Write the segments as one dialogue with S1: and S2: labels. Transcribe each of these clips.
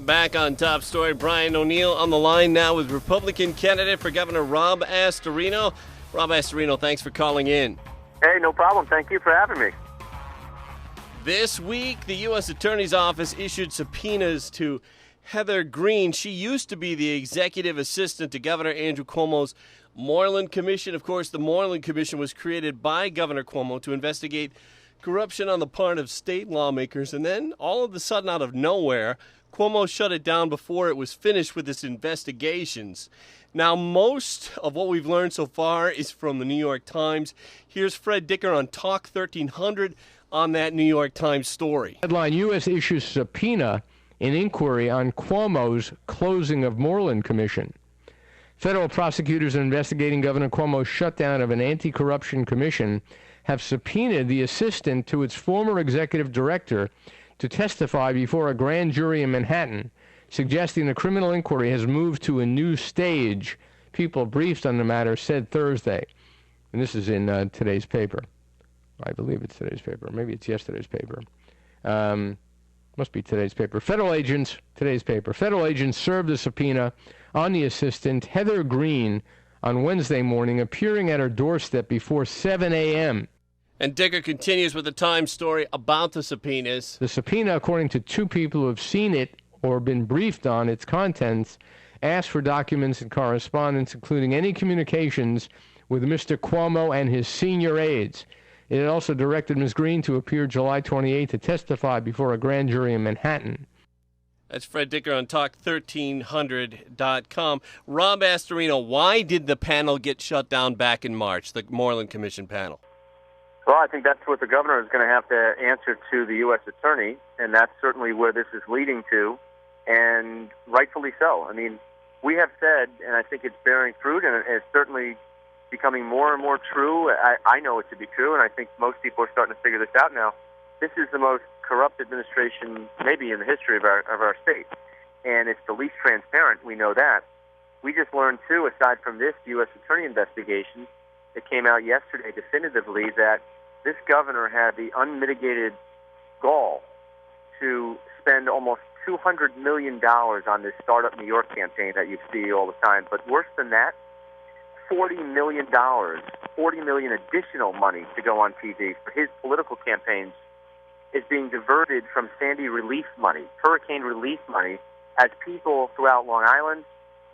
S1: Back on Top Story, Brian O'Neill on the line now with Republican candidate for Governor Rob Astorino. Rob Astorino, thanks for calling in.
S2: Hey, no problem. Thank you for having me.
S1: This week, the U.S. Attorney's Office issued subpoenas to Heather Green. She used to be the executive assistant to Governor Andrew Cuomo's Moreland Commission. Of course, the Moreland Commission was created by Governor Cuomo to investigate corruption on the part of state lawmakers. And then, all of a sudden, out of nowhere, Cuomo shut it down before it was finished with its investigations. Now, most of what we've learned so far is from the New York Times. Here's Fred Dicker on Talk 1300 on that New York Times story.
S3: Headline, U.S. issues subpoena in inquiry on Cuomo's closing of Moreland Commission. Federal prosecutors investigating Governor Cuomo's shutdown of an anti-corruption commission have subpoenaed the assistant to its former executive director to testify before a grand jury in Manhattan, suggesting the criminal inquiry has moved to a new stage. People briefed on the matter said Thursday. And this is in today's paper. I believe it's today's paper. Maybe it's yesterday's paper. Must be today's paper. Today's paper. Federal agents served a subpoena on the assistant, Heather Green, on Wednesday morning, appearing at her doorstep before 7 a.m.
S1: And Dicker continues with the Times story about the subpoenas.
S3: The subpoena, according to two people who have seen it or been briefed on its contents, asked for documents and correspondence, including any communications with Mr. Cuomo and his senior aides. It had also directed Ms. Green to appear July 28 to testify before a grand jury in Manhattan.
S1: That's Fred Dicker on Talk1300.com. Rob Astorino, why did the panel get shut down back in March, the Moreland Commission panel?
S2: Well, I think that's what the governor is going to have to answer to the U.S. attorney, and that's certainly where this is leading to, and rightfully so. I mean, we have said, and I think it's bearing fruit, and it's certainly becoming more and more true. I know it to be true, and I think most people are starting to figure this out now. This is the most corrupt administration maybe in the history of our state, and it's the least transparent. We know that. We just learned, too, aside from this U.S. attorney investigation, it came out yesterday definitively that this governor had the unmitigated gall to spend almost $200 million on this Startup New York campaign that you see all the time. But worse than that, $40 million additional money to go on TV for his political campaigns is being diverted from Sandy relief money, hurricane relief money, as people throughout Long Island,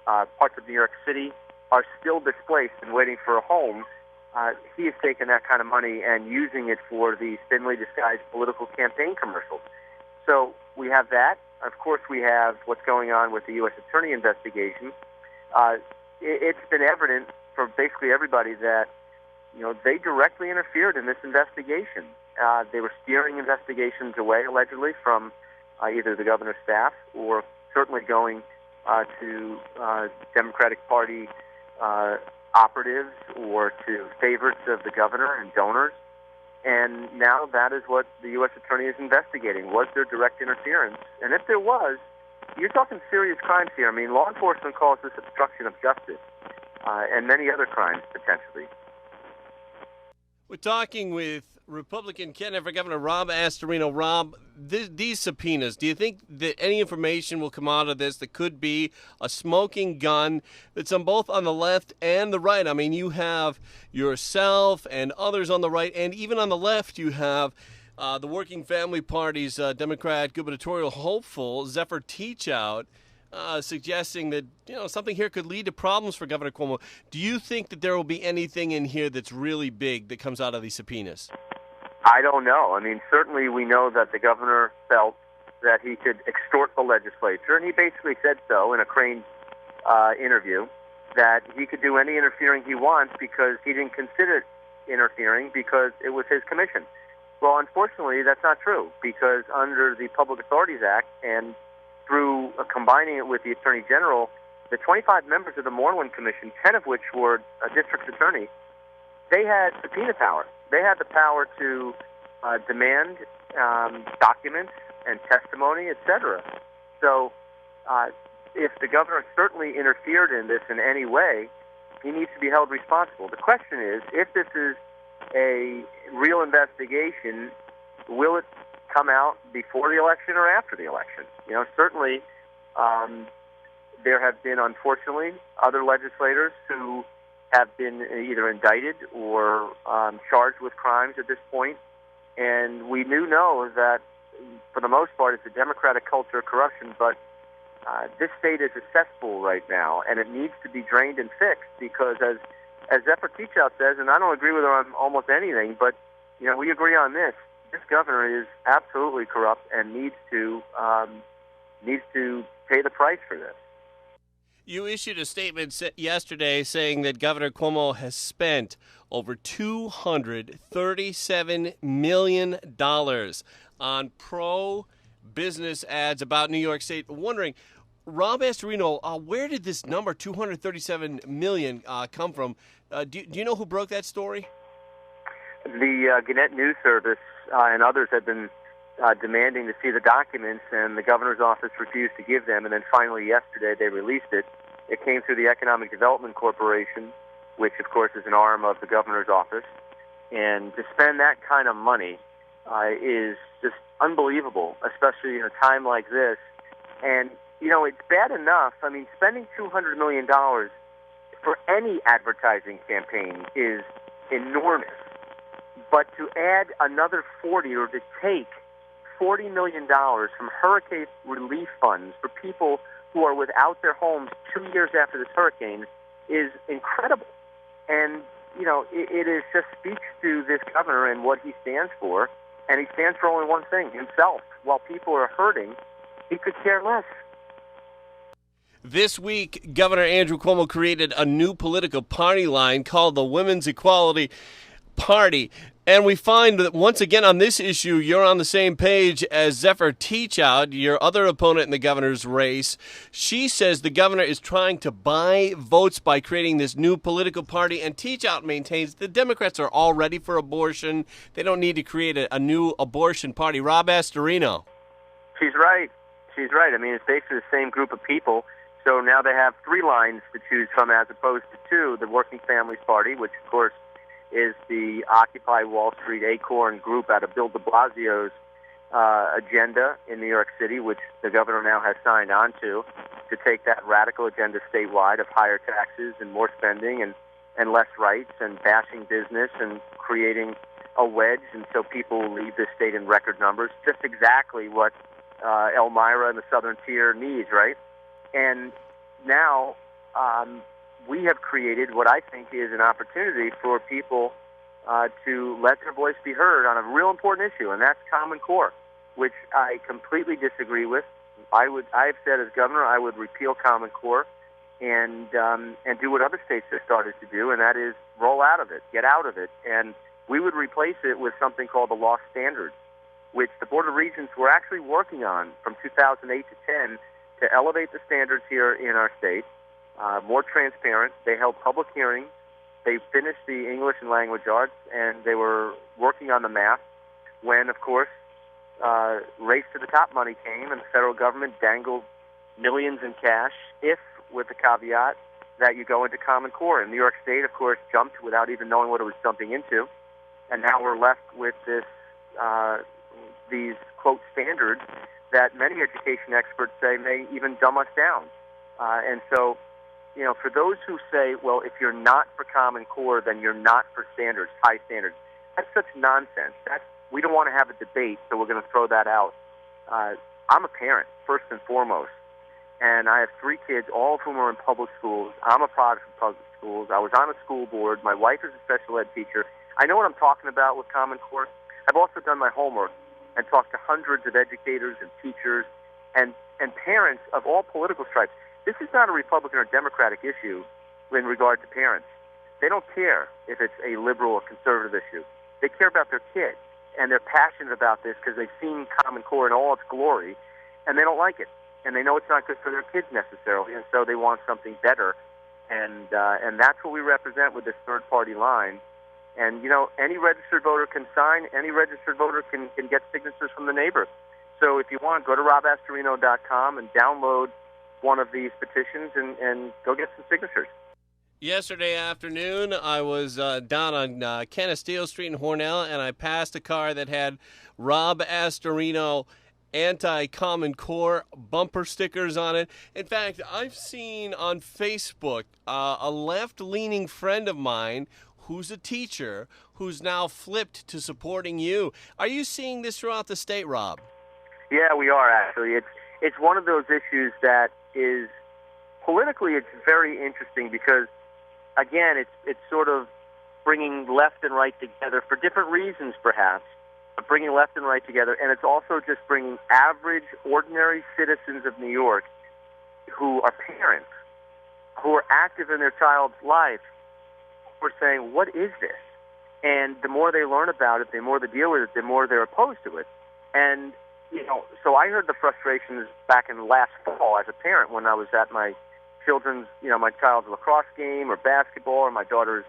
S2: parts of New York City, are still displaced and waiting for a home. He has taken that kind of money and using it for the thinly disguised political campaign commercials. So we have that. Of course, we have what's going on with the U.S. attorney investigation. It's been evident for basically everybody that, they directly interfered in this investigation. They were steering investigations away, allegedly, from either the governor's staff or certainly going to Democratic Party operatives or to favorites of the governor and donors. And now that is what the U.S. attorney is investigating. Was there direct interference? And if there was, you're talking serious crimes here. I mean, law enforcement calls this obstruction of justice and many other crimes, potentially.
S1: We're talking with Republican candidate for Governor Rob Astorino. Rob, these subpoenas, do you think that any information will come out of this that could be a smoking gun that's on both on the left and the right? I mean, you have yourself and others on the right, and even on the left you have the Working Family Party's Democrat gubernatorial hopeful, Zephyr Teachout, suggesting that something here could lead to problems for Governor Cuomo. Do you think that there will be anything in here that's really big that comes out of these subpoenas?
S2: I don't know. I mean, certainly we know that the governor felt that he could extort the legislature, and he basically said so in a Crane interview, that he could do any interfering he wants because he didn't consider interfering because it was his commission. Well, unfortunately, that's not true, because under the Public Authorities Act and through combining it with the Attorney General, the 25 members of the Moreland Commission, 10 of which were a district attorney, they had subpoena power. They had the power to demand documents and testimony, etc. So if the governor certainly interfered in this in any way, he needs to be held responsible. The question is, if this is a real investigation, will it come out before the election or after the election? Certainly There have been, unfortunately, other legislators who have been either indicted or charged with crimes at this point. And we do know that, for the most part, it's a democratic culture of corruption, but this state is a cesspool right now, and it needs to be drained and fixed because, as Zephyr Teachout says, and I don't agree with her on almost anything, but we agree on this. This governor is absolutely corrupt and needs to pay the price for this.
S1: You issued a statement yesterday saying that Governor Cuomo has spent over $237 million on pro-business ads about New York State. Wondering, Rob Astorino, where did this number, $237 million, come from? Do you know who broke that story?
S2: The Gannett News Service and others have been demanding to see the documents, and the governor's office refused to give them, and then finally yesterday they released it. It came through the Economic Development Corporation, which of course is an arm of the governor's office, and to spend that kind of money is just unbelievable, especially in a time like this. And, it's bad enough. I mean, spending $200 million for any advertising campaign is enormous, but to add another 40 or to take $40 million from hurricane relief funds for people who are without their homes 2 years after this hurricane is incredible. And, it is just speaks to this governor and what he stands for. And he stands for only one thing, himself. While people are hurting, he could care less.
S1: This week, Governor Andrew Cuomo created a new political party line called the Women's Equality Party. And we find that once again on this issue, you're on the same page as Zephyr Teachout, your other opponent in the governor's race. She says the governor is trying to buy votes by creating this new political party, and Teachout maintains the Democrats are all ready for abortion. They don't need to create a new abortion party. Rob Astorino.
S2: She's right. I mean, it's basically the same group of people. So now they have three lines to choose from as opposed to two. The Working Families Party, which of course is the Occupy Wall Street Acorn group out of Bill de Blasio's agenda in New York City, which the governor now has signed on to take that radical agenda statewide of higher taxes and more spending and less rights and bashing business and creating a wedge, and so people will leave this state in record numbers, just exactly what Elmira and the Southern Tier needs, right? And now we have created what I think is an opportunity for people to let their voice be heard on a real important issue, and that's Common Core, which I completely disagree with. I've said as governor I would repeal Common Core and do what other states have started to do, and that is roll out of it, get out of it, and we would replace it with something called the Law Standards, which the Board of Regents were actually working on from 2008 to 10 to elevate the standards here in our state. More transparent. They held public hearings. They finished the English and language arts, and they were working on the math when, of course, race to the top money came, and the federal government dangled millions in cash, with the caveat that you go into Common Core. And New York State, of course, jumped without even knowing what it was jumping into, and now we're left with these, quote, standards that many education experts say may even dumb us down. And so, for those who say, well, if you're not for Common Core, then you're not for standards, high standards, that's such nonsense. We don't want to have a debate, so we're going to throw that out. I'm a parent, first and foremost, and I have three kids, all of whom are in public schools. I'm a product of public schools. I was on a school board. My wife is a special ed teacher. I know what I'm talking about with Common Core. I've also done my homework and talked to hundreds of educators and teachers and parents of all political stripes. This is not a Republican or Democratic issue in regard to parents. They don't care if it's a liberal or conservative issue. They care about their kid, and they're passionate about this because they've seen Common Core in all its glory, and they don't like it. And they know it's not good for their kids necessarily, and so they want something better. And that's what we represent with this third-party line. And, any registered voter can sign. Any registered voter can get signatures from the neighbor. So if you want, go to robastorino.com and download one of these petitions and go get some signatures.
S1: Yesterday afternoon, I was down on Canasteo Street in Hornell, and I passed a car that had Rob Astorino anti-Common Core bumper stickers on it. In fact, I've seen on Facebook a left-leaning friend of mine who's a teacher who's now flipped to supporting you. Are you seeing this throughout the state, Rob?
S2: Yeah, we are actually. It's one of those issues that is politically it's very interesting because, again, it's sort of bringing left and right together for different reasons, perhaps, but bringing left and right together. And it's also just bringing average, ordinary citizens of New York who are parents, who are active in their child's life, who are saying, what is this? And the more they learn about it, the more they deal with it, the more they're opposed to it. And, so I heard the frustrations back in last fall as a parent when I was at my children's, my child's lacrosse game or basketball or my daughter's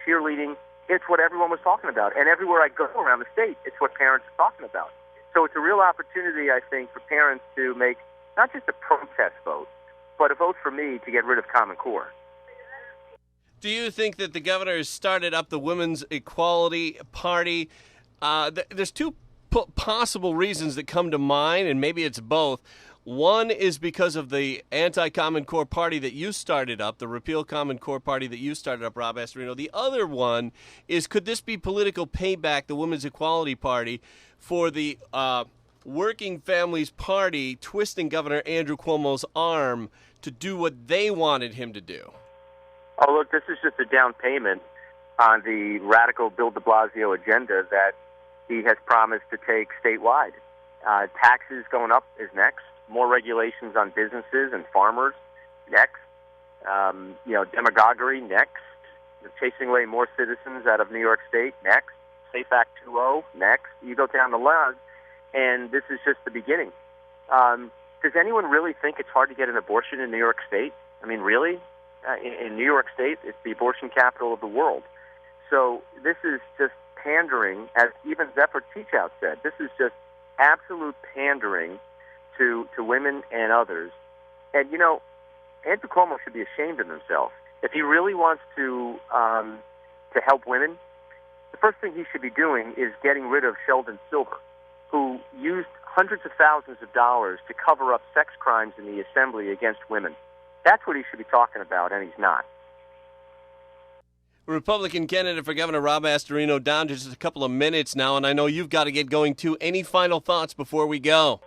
S2: cheerleading. It's what everyone was talking about. And everywhere I go around the state, it's what parents are talking about. So it's a real opportunity, I think, for parents to make not just a protest vote, but a vote for me to get rid of Common Core.
S1: Do you think that the governor has started up the Women's Equality Party? There's two possible reasons that come to mind, and maybe it's both. One is because of the anti-Common Core party that you started up, the Repeal Common Core party that you started up, Rob Astorino. The other one is, could this be political payback, the Women's Equality Party, for the Working Families Party twisting Governor Andrew Cuomo's arm to do what they wanted him to do?
S2: Oh, look, this is just a down payment on the radical Bill de Blasio agenda that he has promised to take statewide. Taxes going up is next. More regulations on businesses and farmers, next. Demagoguery, next. Chasing away more citizens out of New York State, next. SAFE Act 2.0, next. You go down the line, and this is just the beginning. Does anyone really think it's hard to get an abortion in New York State? I mean, really? In New York State, it's the abortion capital of the world. So this is just pandering, as even Zephyr Teachout said. This is just absolute pandering to women and others. And, Andrew Cuomo should be ashamed of himself. If he really wants to help women, the first thing he should be doing is getting rid of Sheldon Silver, who used hundreds of thousands of dollars to cover up sex crimes in the assembly against women. That's what he should be talking about, and he's not.
S1: Republican candidate for Governor Rob Astorino down to just a couple of minutes now, and I know you've got to get going too. Any final thoughts before we go?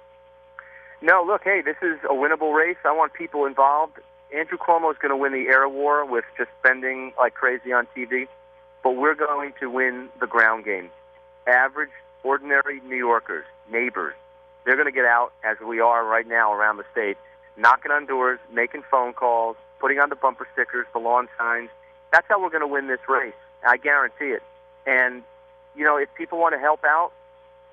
S2: No, look, hey, this is a winnable race. I want people involved. Andrew Cuomo is going to win the air war with just spending like crazy on TV, but we're going to win the ground game. Average, ordinary New Yorkers, neighbors, they're going to get out, as we are right now around the state, knocking on doors, making phone calls, putting on the bumper stickers, the lawn signs. That's how we're going to win this race. I guarantee it. And, if people want to help out,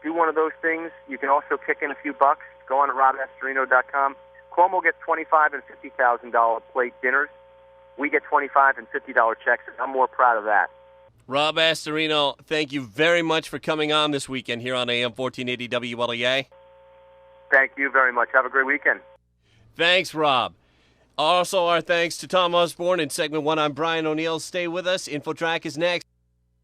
S2: do one of those things. You can also kick in a few bucks. Go on to robastorino.com. Cuomo gets $25,000 and $50,000 plate dinners. We get $25 and $50 checks. I'm more proud of that.
S1: Rob Astorino, thank you very much for coming on this weekend here on AM 1480 WLEA.
S2: Thank you very much. Have a great weekend.
S1: Thanks, Rob. Also, our thanks to Tom Osborne in segment 1. I'm Brian O'Neill. Stay with us. InfoTrack is next.